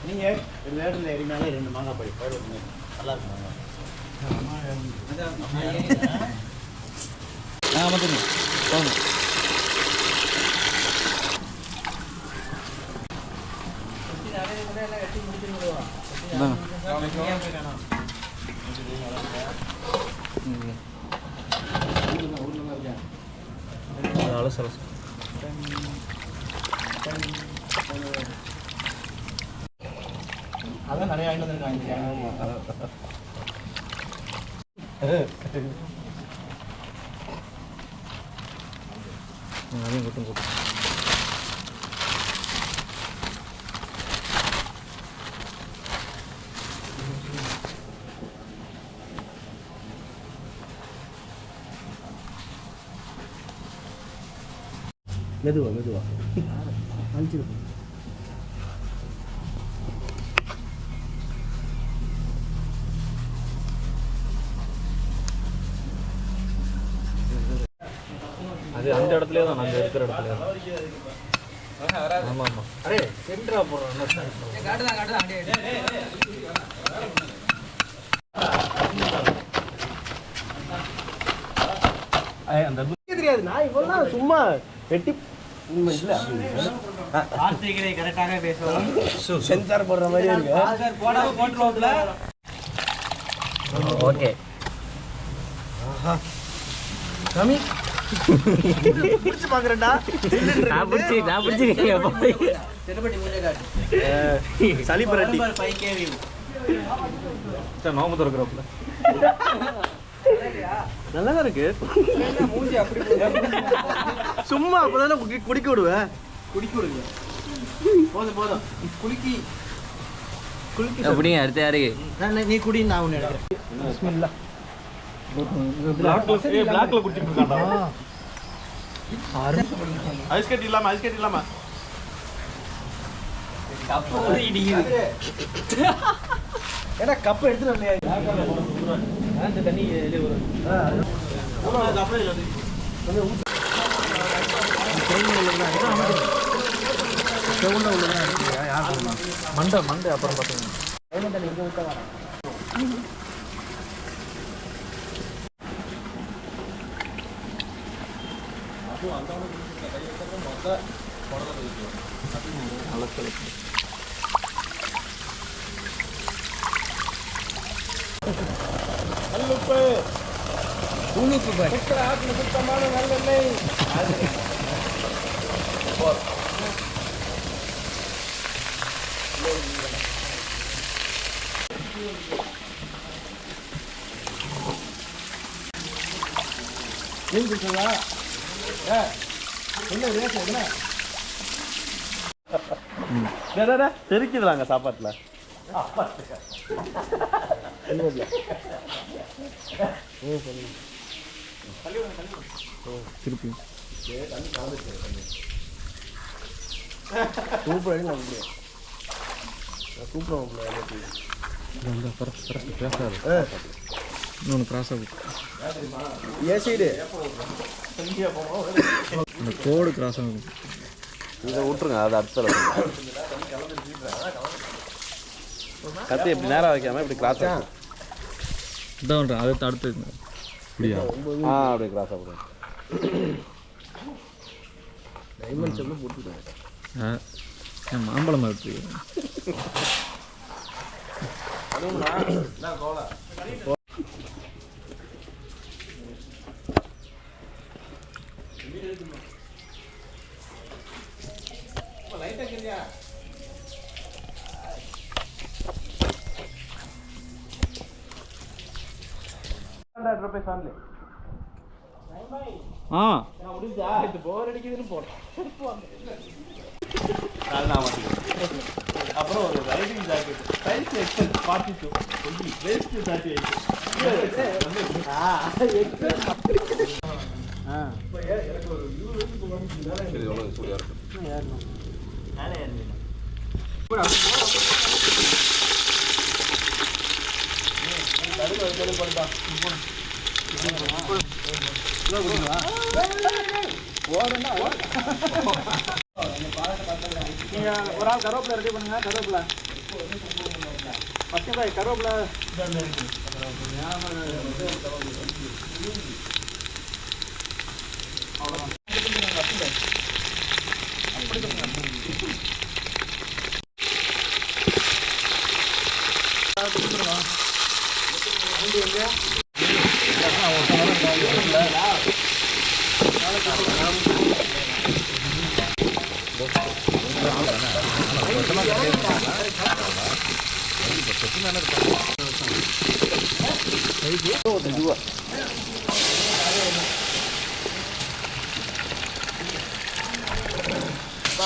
நீங்கள் வேட்டில் ஏறினாலே 2 மாங்காய் பழி நல்லா இருக்கும் மாங்காய் போகணும் அதான் நிறைய ஆயிட்டு வந்துருக்காங்க அதையும் கூட்டம் கூட்டம் மெதுவா அழிச்சிருக்கும் அது அந்த இடத்துலயே தான் நாங்கள் இருக்கிற இடத்துல ஆமாம் ஆமாம் அரே சென்ட்ரா போடுறோம் அந்த தெரியாது நான் இவ்வளோ சும்மா வெட்டி கரெக்டாக பேசுவோம் சென்சார் போடுற மாதிரி இருக்கு ஓகே சாமி பிடிச்சு பாக்குறேன்டா நான் சளி பரட்டி நோம்பு திறக்கிறப்பல நல்லாதான் இருக்கு சும்மா அப்பதானே குடிக்க விடுவேன் போதும் குளிக்கி அப்படிங்க அடுத்த யாருக்கு நீ குடி நான் ஒன்று எடுக்கிறேன் பிளாக்ல குடிச்சிட்டு இருக்காண்டா ஐஸ் கட்டி இல்லாம கப்பு இடிக்குது ஏடா கப்பு எடுத்துட்டு வரலையா அந்த தண்ணி வெளியே வரும் அப்படியே இல்லை மண்டை அப்புறம் பார்த்தீங்கன்னா சுத்தமான நல்லெண்ணெய் தெரிக்குதுலாங்க சாப்பாட்டுல திருப்பி கோடு கிராஸ் ஆகும் இதை விட்டுருங்க அது அடுத்த கத்தி இப்படி நேரம் வைக்காம இப்படி கிராஸ் ஆகும் இதான் அதை அடுத்து அப்படியா அப்படியே கிராஸ் ஆகும் டைமண்ட்ஸ் எல்லாம் போட்டுருக்காங்க மாம்பழம் இருக்கு போர் அடிக்குதுன்னு போட்டோம் அப்புறம் ஒரு riding jacket size XL 42 waist 38 நீங்கள் ஒரு ஆள் கருவேப்பிலை ரெடி பண்ணுங்க. கருவேப்பிலை பச்சை காய் கருவேப்பிலை அவ்வளோதான்.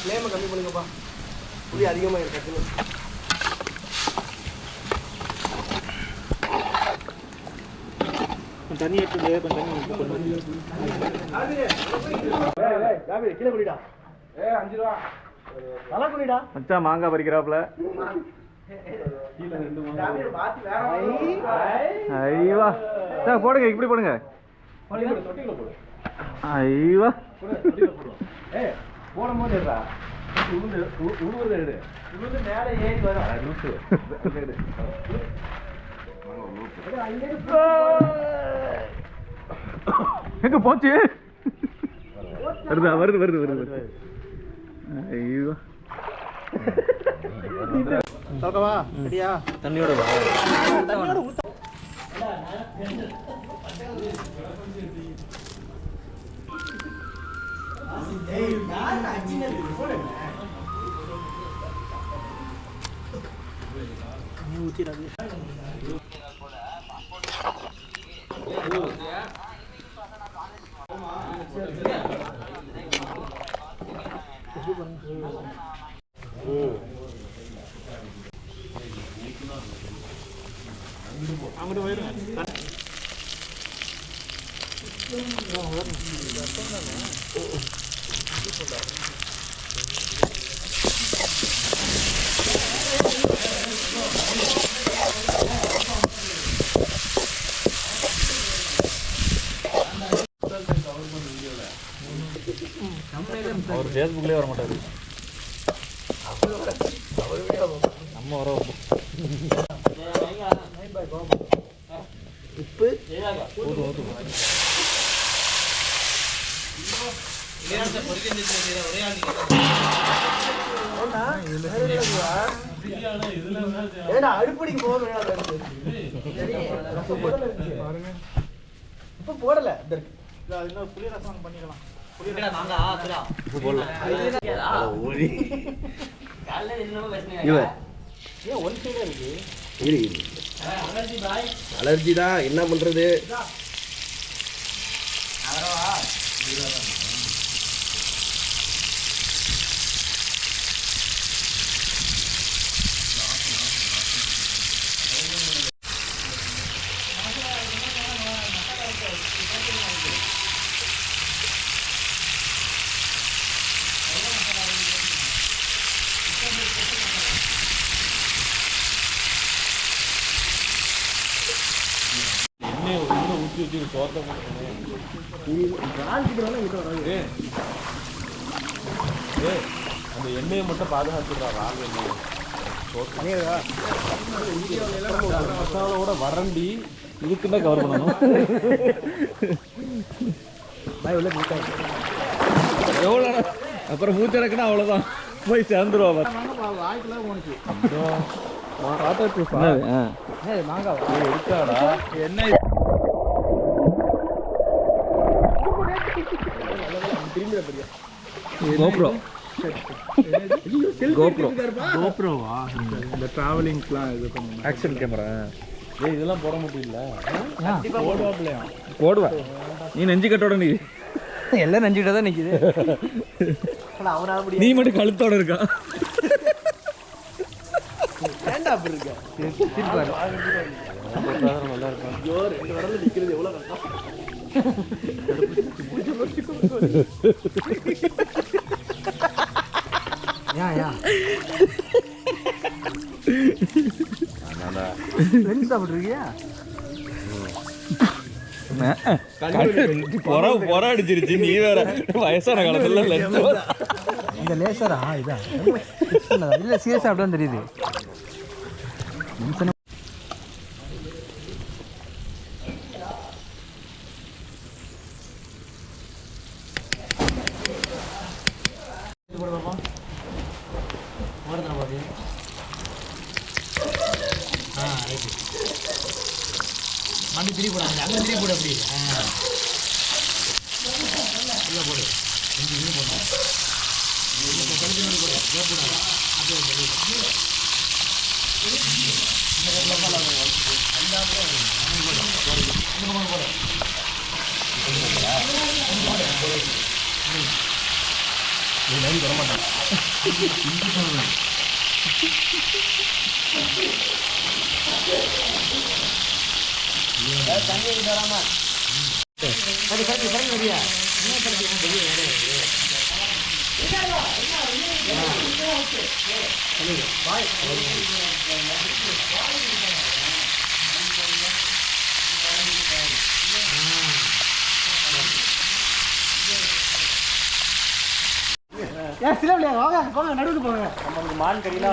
ஃப்ளேமை கம்மி பண்ணுங்கப்பா, புளி அதிகமாக இருக்கு. கொஞ்சம் தண்ணி எடுத்து கொஞ்சம் தண்ணி கீழே குடிடா. 5 ரூபா நல்லா குடிடா. மச்சான் மாங்காய் பறிக்கிறாப்புல. ஐயோ சார் போடுங்க, இப்படி போடுங்க. ஐயோ போடும் போது உழுவுறது எடு, உழுது மேலே ஏறி வரும். எங்க போச்சு? வருதா? வருது வருது வருது வருது. ஐயோ சொல்கவா ரெடியா? தண்ணியோட வா. தண்ணியோட ஊத்த. ஊத்திடாது. അങ്ങോട്ട് പോയിരുന്നു. அவர் ஃபேஸ்புக்லேயே வர மாட்டாரு. நம்ம வர உப்பு அடுப்படிக்கு போக இப்ப போடல. இன்னொரு புளி ரசம் பண்ணிக்கலாம். அலர்ஜி தான், என்ன பண்றது? ஊற்றி சோத்தை அந்த எண்ணெயை மட்டும் பாதுகாத்துடுறா. ராகு எண்ணெய் மசாலாவோட வறண்டி இதுக்குன்னா கவர் பண்ணணும். எவ்வளோ அப்புறம் மூச்சடக்குன்னா அவ்வளோதான், போய் சேர்ந்துருவா. எடுக்காடா என்ன GoPro. GoPro-வா? இந்த டிராவலிங்க்குலாம் இது பண்ணுங்க. Action camera. ஏய் இதெல்லாம் போட முடியல. போடுவாப்லையா? போடுவா. நீ நெஞ்சு கட்டோட நீ எல்லாம் நெஞ்சுக்கிட்ட தான் நிக்குது. நீ மட்டும் கழுத்தோட இருக்கா. ஏன்டா அப்படி இருக்க? நல்லா இருக்கும். ஐயோ 2 வரல நிக்கிறது எவ்வளவு கஷ்டம். அடிச்சிருச்சு. நீ வேற வயசான காலத்துல இந்த லேசரா இதான் இல்லை சீரியஸாக அப்படிதான் தெரியுது மண்ணு திரி போடாங்க அங்கே திரி போட அப்படி இல்லை போடு இங்கே இன்னும் போடணும் கழுத்து மாதிரி போடு வேப்பூடாது அப்படியே தண்ணி தராம அது கட்டி கட்டி வரியா என்ன கட்டி பெரிய நடுவுக்கு போங்க நமக்கு மான் கறினா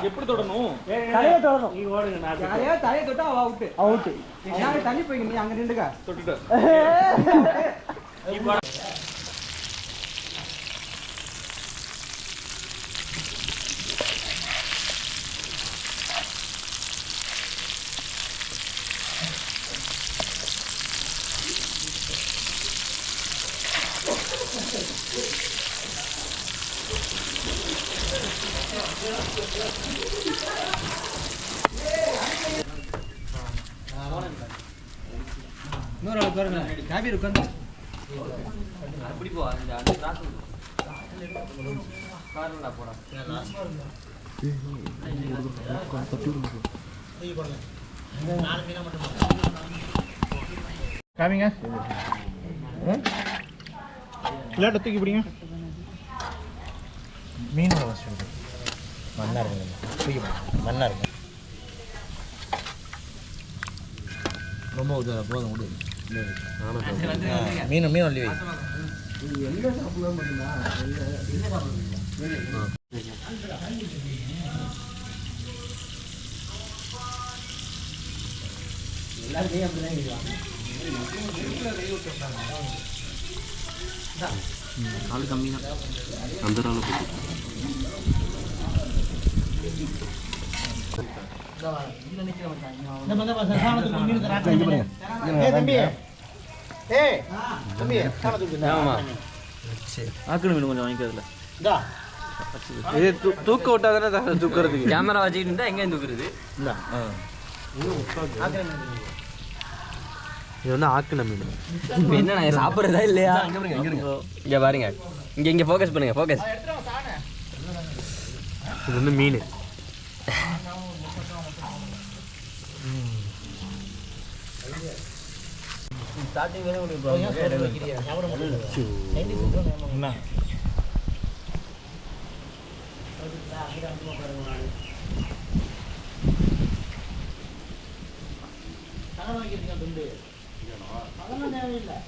எப்படி தொடணும் தலையை தொடணும் நீ ஓடுங்க தலையை தொட்டா அவ அவுட்டு அவுட்டு தள்ளி போய்ங்க நீ அங்க நின்றுக்க தொட்டுட்டு இன்னொரு ஆள் பாருங்க காபி உட்காந்து அப்படி போ அந்த கிளாஸ் கார்ல போடா காமிங்க விளையாட்ட தூக்கி பிடிங்க மீனோட வசதி மண்ணா இருக்குங்க தூக்கி மண்ணா இருக்கு ரொம்ப போதும் விடு மீன் மீன் ஒல்லி வை எல்லாருக்கையும் அப்படிதான் ஆள் கம்மி தான் அந்த நாள் ஆக்கணும் மீன் கொஞ்சம் வாங்கிக்கிறதுல இது தூக்க விட்டா தானே தூக்குறதுக்கு கேமரா வச்சுக்கிட்டு இருந்தா எங்க தூக்குறது இது வந்து ஆக்கின மீன் இப்போ என்ன நான் சாப்பிட்றதா இல்லையா இங்க பாருங்க இங்க ஃபோக்கஸ் பண்ணுங்க ஃபோக்கஸ் இது வந்து மீன்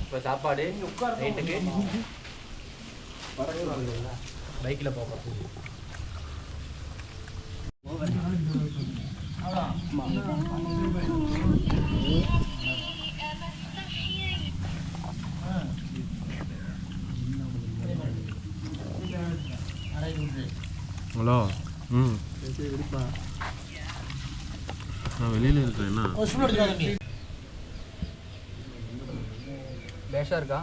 இப்போ சாப்பாடு நைட்டுக்கு பைக்கில் போகிறோம் ஹலோ நான் வெளியில் இருக்கேன் என்ன பேஷா இருக்கா